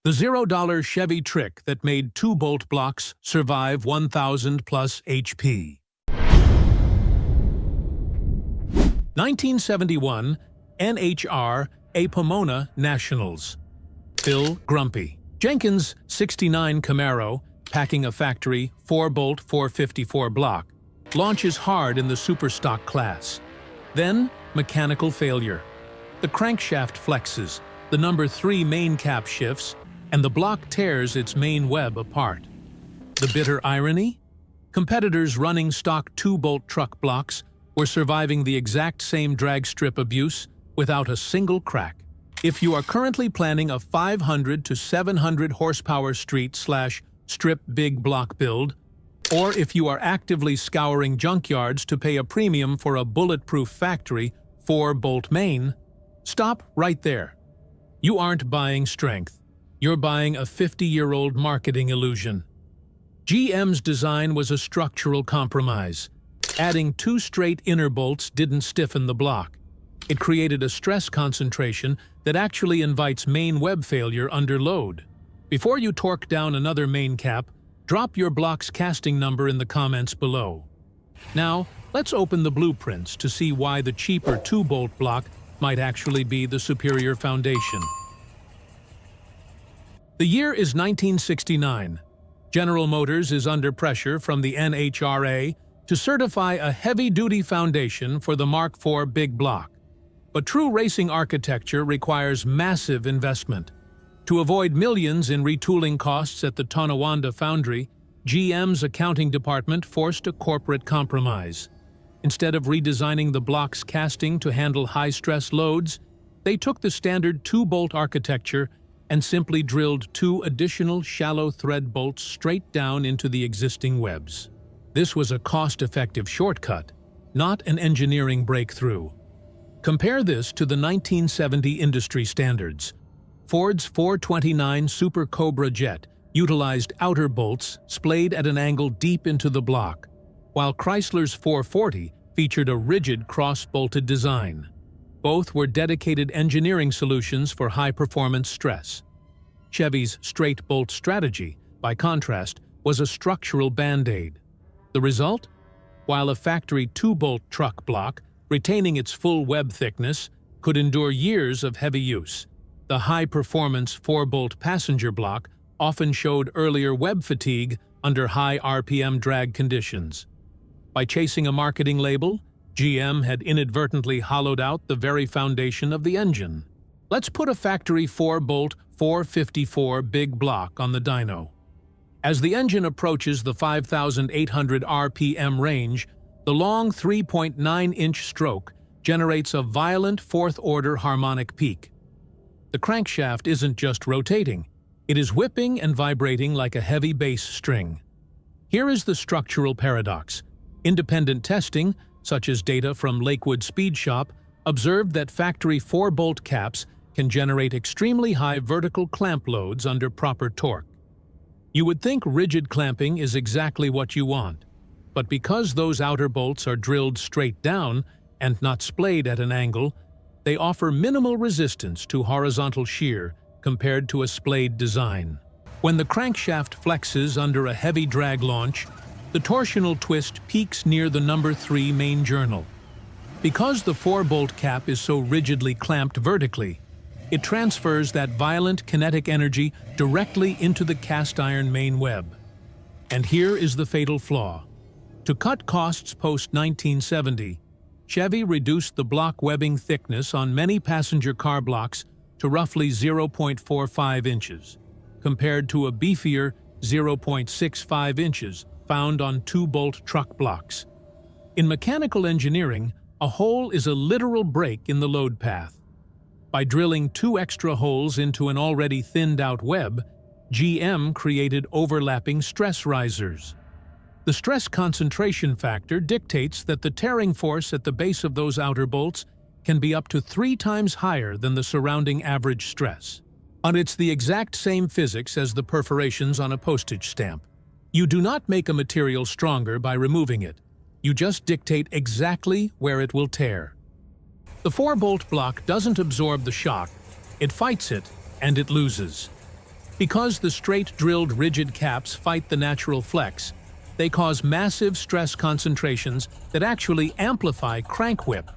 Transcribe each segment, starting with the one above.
The $0 Chevy trick that made 2-bolt blocks survive 1,000 plus HP. 1971 NHRA Pomona Nationals. Phil Grumpy. Jenkins 69 Camaro, packing a factory 4-bolt 454 block, launches hard in the superstock class. Then, mechanical failure. The crankshaft flexes, the number 3 main cap shifts, and the block tears its main web apart. The bitter irony? Competitors running stock 2-bolt truck blocks were surviving the exact same drag strip abuse without a single crack. If you are currently planning a 500 to 700 horsepower street/strip big block build, or if you are actively scouring junkyards to pay a premium for a bulletproof factory 4-bolt main, stop right there. You aren't buying strength. You're buying a 50-year-old marketing illusion. GM's design was a structural compromise. Adding 2 straight inner bolts didn't stiffen the block. It created a stress concentration that actually invites main web failure under load. Before you torque down another main cap, drop your block's casting number in the comments below. Now, let's open the blueprints to see why the cheaper 2-bolt block might actually be the superior foundation. The year is 1969. General Motors is under pressure from the NHRA to certify a heavy-duty foundation for the Mark IV big block. But true racing architecture requires massive investment. To avoid millions in retooling costs at the Tonawanda foundry, GM's accounting department forced a corporate compromise. Instead of redesigning the block's casting to handle high-stress loads, they took the standard 2-bolt architecture and simply drilled 2 additional shallow thread bolts straight down into the existing webs. This was a cost-effective shortcut, not an engineering breakthrough. Compare this to the 1970 industry standards. Ford's 429 Super Cobra jet utilized outer bolts splayed at an angle deep into the block, while Chrysler's 440 featured a rigid cross-bolted design. Both were dedicated engineering solutions for high-performance stress. Chevy's straight-bolt strategy, by contrast, was a structural band-aid. The result? While a factory 2-bolt truck block, retaining its full web thickness, could endure years of heavy use, the high-performance 4-bolt passenger block often showed earlier web fatigue under high RPM drag conditions. By chasing a marketing label, GM had inadvertently hollowed out the very foundation of the engine. Let's put a factory 4-bolt 454 big block on the dyno. As the engine approaches the 5,800 RPM range, the long 3.9-inch stroke generates a violent 4th-order harmonic peak. The crankshaft isn't just rotating, it is whipping and vibrating like a heavy bass string. Here is the structural paradox. Independent testing, such as data from Lakewood Speed Shop, observed that factory 4-bolt caps can generate extremely high vertical clamp loads under proper torque. You would think rigid clamping is exactly what you want, but because those outer bolts are drilled straight down and not splayed at an angle, they offer minimal resistance to horizontal shear compared to a splayed design. When the crankshaft flexes under a heavy drag launch, the torsional twist peaks near the number 3 main journal. Because the 4-bolt cap is so rigidly clamped vertically, it transfers that violent kinetic energy directly into the cast iron main web. And here is the fatal flaw. To cut costs post-1970, Chevy reduced the block webbing thickness on many passenger car blocks to roughly 0.45 inches, compared to a beefier 0.65 inches found on 2-bolt truck blocks. In mechanical engineering, a hole is a literal break in the load path. By drilling 2 extra holes into an already thinned-out web, GM created overlapping stress risers. The stress concentration factor dictates that the tearing force at the base of those outer bolts can be up to 3 times higher than the surrounding average stress. And it's the exact same physics as the perforations on a postage stamp. You do not make a material stronger by removing it. You just dictate exactly where it will tear. The 4-bolt block doesn't absorb the shock, it fights it, and it loses. Because the straight-drilled rigid caps fight the natural flex, they cause massive stress concentrations that actually amplify crank whip.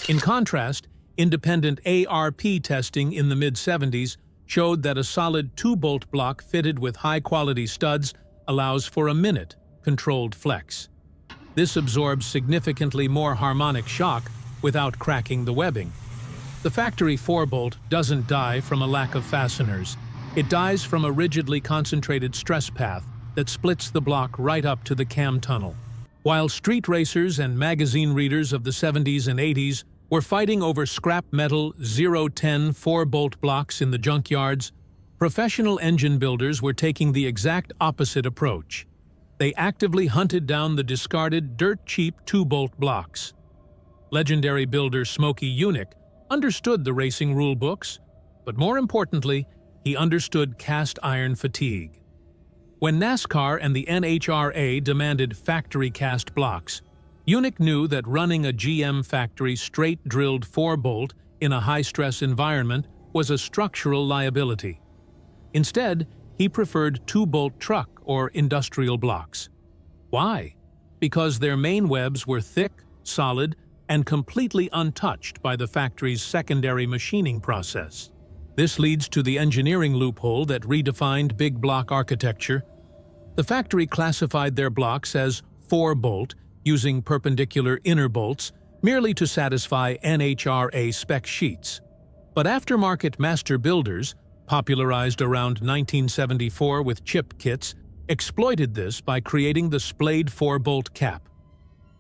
In contrast, independent ARP testing in the mid-70s showed that a solid 2-bolt block fitted with high-quality studs allows for a minute controlled flex. This absorbs significantly more harmonic shock without cracking the webbing. The factory 4-bolt doesn't die from a lack of fasteners. It dies from a rigidly concentrated stress path that splits the block right up to the cam tunnel. While street racers and magazine readers of the 70s and 80s were fighting over scrap metal 010 4-bolt blocks in the junkyards, professional engine builders were taking the exact opposite approach. They actively hunted down the discarded, dirt-cheap 2-bolt blocks. Legendary builder Smokey Yunick understood the racing rule books, but more importantly, he understood cast iron fatigue. When NASCAR and the NHRA demanded factory cast blocks, Yunick knew that running a GM factory straight-drilled 4-bolt in a high-stress environment was a structural liability. Instead, he preferred 2-bolt truck or industrial blocks. Why? Because their main webs were thick, solid, and completely untouched by the factory's secondary machining process. This leads to the engineering loophole that redefined big block architecture. The factory classified their blocks as 4-bolt, using perpendicular inner bolts, merely to satisfy NHRA spec sheets. But aftermarket master builders, popularized around 1974 with chip kits, exploited this by creating the splayed 4-bolt cap.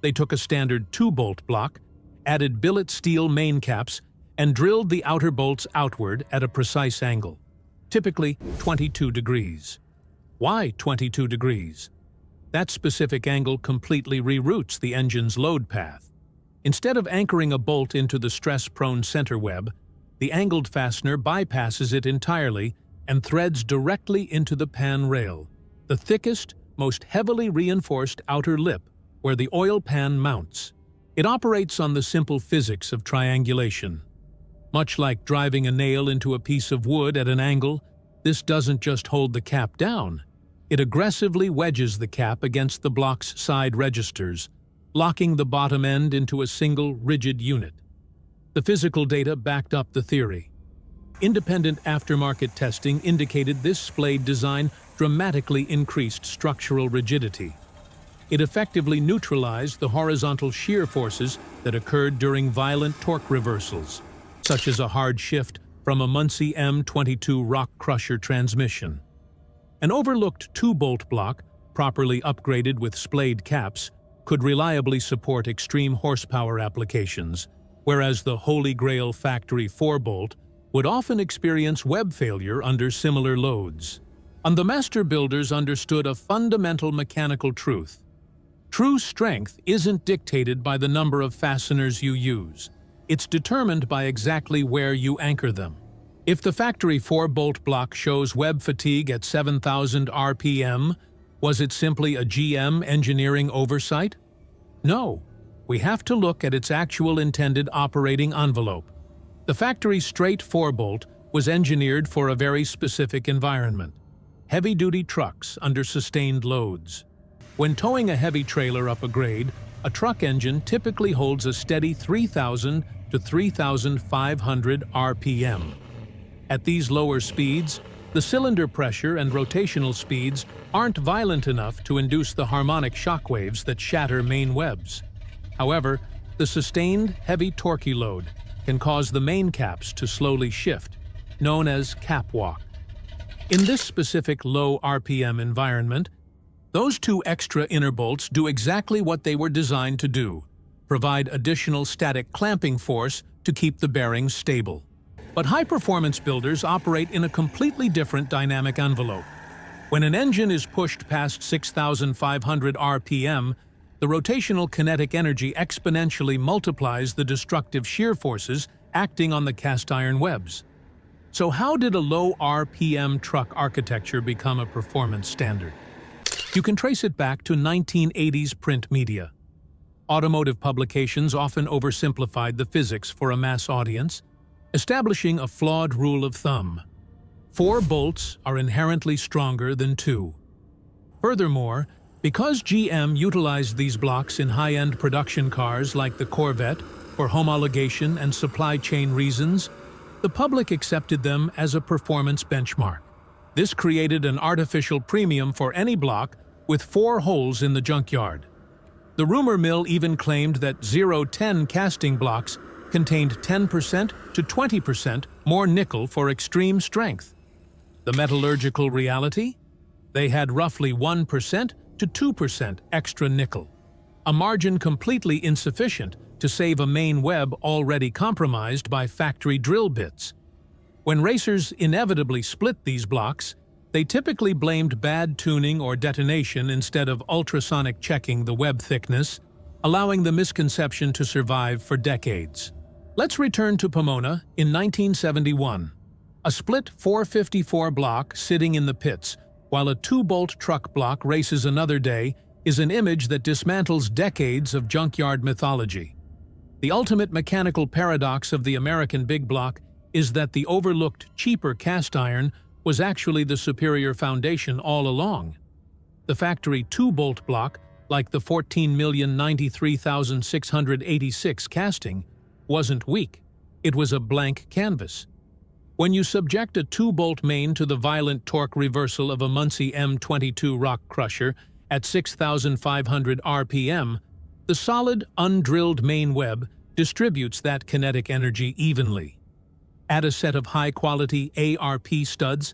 They took a standard 2-bolt block, added billet steel main caps, and drilled the outer bolts outward at a precise angle, typically 22 degrees. Why 22 degrees? That specific angle completely reroutes the engine's load path. Instead of anchoring a bolt into the stress-prone center web, the angled fastener bypasses it entirely and threads directly into the pan rail, the thickest, most heavily reinforced outer lip where the oil pan mounts. It operates on the simple physics of triangulation. Much like driving a nail into a piece of wood at an angle, this doesn't just hold the cap down. It aggressively wedges the cap against the block's side registers, locking the bottom end into a single rigid unit. The physical data backed up the theory. Independent aftermarket testing indicated this splayed design dramatically increased structural rigidity. It effectively neutralized the horizontal shear forces that occurred during violent torque reversals, such as a hard shift from a Muncie M22 Rock Crusher transmission. An overlooked 2-bolt block, properly upgraded with splayed caps, could reliably support extreme horsepower applications, whereas the Holy Grail factory 4-bolt would often experience web failure under similar loads. And the master builders understood a fundamental mechanical truth. True strength isn't dictated by the number of fasteners you use. It's determined by exactly where you anchor them. If the factory 4-bolt block shows web fatigue at 7,000 RPM, was it simply a GM engineering oversight? No. We have to look at its actual intended operating envelope. The factory straight 4-bolt was engineered for a very specific environment: heavy-duty trucks under sustained loads. When towing a heavy trailer up a grade, a truck engine typically holds a steady 3,000 to 3,500 RPM. At these lower speeds, the cylinder pressure and rotational speeds aren't violent enough to induce the harmonic shockwaves that shatter main webs. However, the sustained, heavy torquey load can cause the main caps to slowly shift, known as cap walk. In this specific low RPM environment, those two extra inner bolts do exactly what they were designed to do: provide additional static clamping force to keep the bearings stable. But high-performance builders operate in a completely different dynamic envelope. When an engine is pushed past 6,500 RPM, the rotational kinetic energy exponentially multiplies the destructive shear forces acting on the cast iron webs. So how did a low RPM truck architecture become a performance standard? You can trace it back to 1980s print media. Automotive publications often oversimplified the physics for a mass audience, establishing a flawed rule of thumb. 4 bolts are inherently stronger than 2. Furthermore, because GM utilized these blocks in high-end production cars like the Corvette for homologation and supply chain reasons, the public accepted them as a performance benchmark. This created an artificial premium for any block with 4 holes in the junkyard. The rumor mill even claimed that 010 casting blocks contained 10% to 20% more nickel for extreme strength. The metallurgical reality? They had roughly 1% to 2% extra nickel, a margin completely insufficient to save a main web already compromised by factory drill bits. When racers inevitably split these blocks, they typically blamed bad tuning or detonation instead of ultrasonic checking the web thickness, allowing the misconception to survive for decades. Let's return to Pomona in 1971. A split 454 block sitting in the pits while a 2-bolt truck block races another day is an image that dismantles decades of junkyard mythology. The ultimate mechanical paradox of the American big block is that the overlooked cheaper cast iron was actually the superior foundation all along. The factory 2-bolt block, like the 14,093,686 casting, wasn't weak. It was a blank canvas. When you subject a 2-bolt main to the violent torque reversal of a Muncie M22 rock crusher at 6,500 RPM, the solid, undrilled main web distributes that kinetic energy evenly. Add a set of high-quality ARP studs,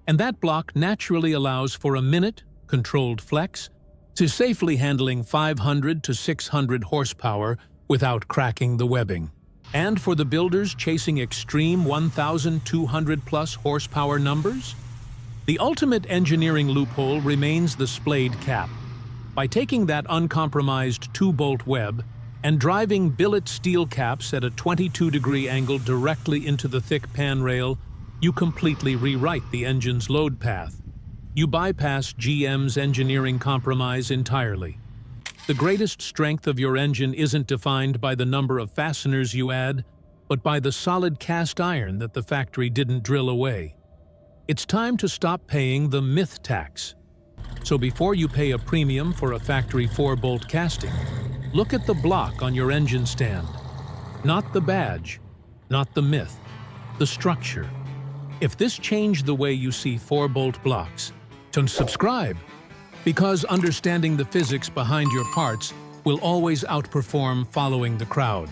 and that block naturally allows for a minute, controlled flex, to safely handling 500 to 600 horsepower without cracking the webbing. And for the builders chasing extreme 1,200-plus horsepower numbers? The ultimate engineering loophole remains the splayed cap. By taking that uncompromised 2-bolt web and driving billet steel caps at a 22-degree angle directly into the thick pan rail, you completely rewrite the engine's load path. You bypass GM's engineering compromise entirely. The greatest strength of your engine isn't defined by the number of fasteners you add, but by the solid cast iron that the factory didn't drill away. It's time to stop paying the myth tax. So before you pay a premium for a factory 4-bolt casting, look at the block on your engine stand. Not the badge, not the myth, the structure. If this changed the way you see 4-bolt blocks, then subscribe. Because understanding the physics behind your parts will always outperform following the crowd.